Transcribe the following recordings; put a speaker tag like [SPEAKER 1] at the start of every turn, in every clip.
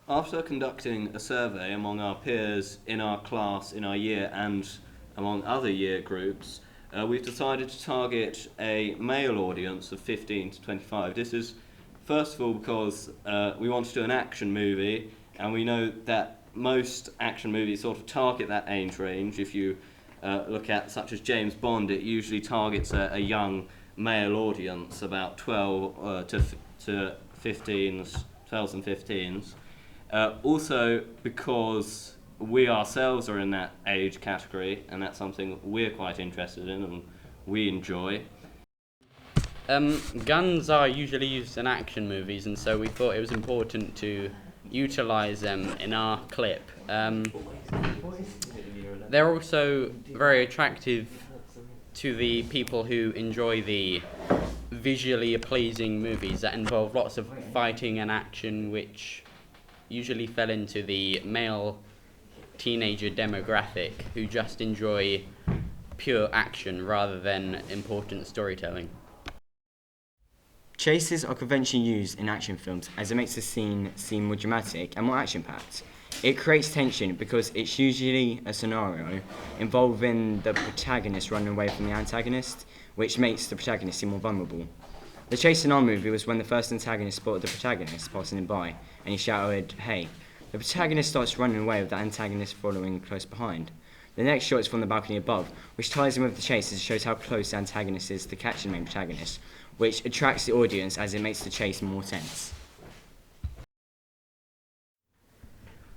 [SPEAKER 1] After conducting a survey among our peers in our class, in our year, and among other year groups, we've decided to target a male audience of 15 to 25. This is, first of all, because we want to do an action movie, and we know that most action movies sort of target that age range. If you look at such as James Bond, it usually targets a young male audience, about 12 to 15s, 12s and 15s. Also, because we ourselves are in that age category, and that's something we're quite interested in and we enjoy.
[SPEAKER 2] Guns are usually used in action movies, and so we thought it was important to utilise them in our clip. They're also very attractive to the people who enjoy the visually pleasing movies that involve lots of fighting and action, which usually fell into the male teenager demographic who just enjoy pure action rather than important storytelling.
[SPEAKER 3] Chases are conventionally used in action films as it makes the scene seem more dramatic and more action-packed. It creates tension because it's usually a scenario involving the protagonist running away from the antagonist, which makes the protagonist seem more vulnerable. The chase in our movie was when the first antagonist spotted the protagonist passing him by, and he shouted, "Hey." The protagonist starts running away with the antagonist following close behind. The next shot is from the balcony above, which ties in with the chase as it shows how close the antagonist is to catching the main protagonist, which attracts the audience as it makes the chase more tense.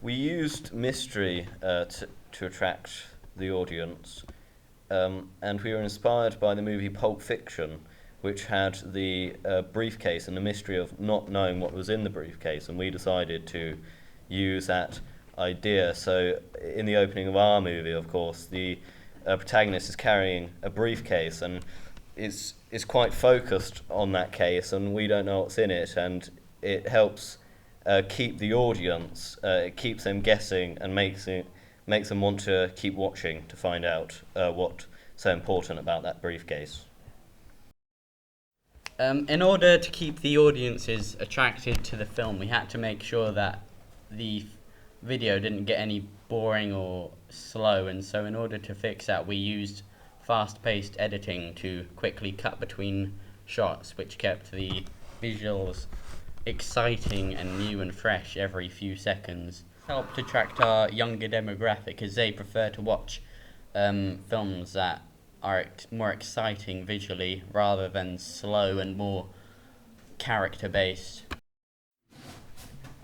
[SPEAKER 1] We used mystery to attract the audience, and we were inspired by the movie Pulp Fiction, which had the briefcase and the mystery of not knowing what was in the briefcase, and we decided to use that idea. So in the opening of our movie, of course, the protagonist is carrying a briefcase and is quite focused on that case, and we don't know what's in it, and it helps keep the audience, it keeps them guessing and makes them want to keep watching to find out what's so important about that briefcase.
[SPEAKER 2] In order to keep the audiences attracted to the film, we had to make sure that the video didn't get any boring or slow, and so in order to fix that, we used fast-paced editing to quickly cut between shots, which kept the visuals exciting and new and fresh every few seconds. Helped attract our younger demographic, as they prefer to watch films that are more exciting visually rather than slow and more character-based.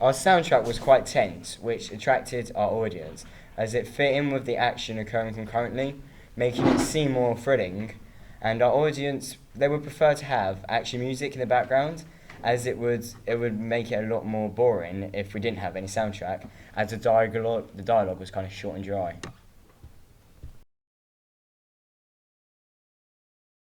[SPEAKER 3] Our soundtrack was quite tense, which attracted our audience, as it fit in with the action occurring concurrently, making it seem more thrilling, and our audience, they would prefer to have action music in the background, as it would make it a lot more boring if we didn't have any soundtrack, as the dialogue was kind of short and dry.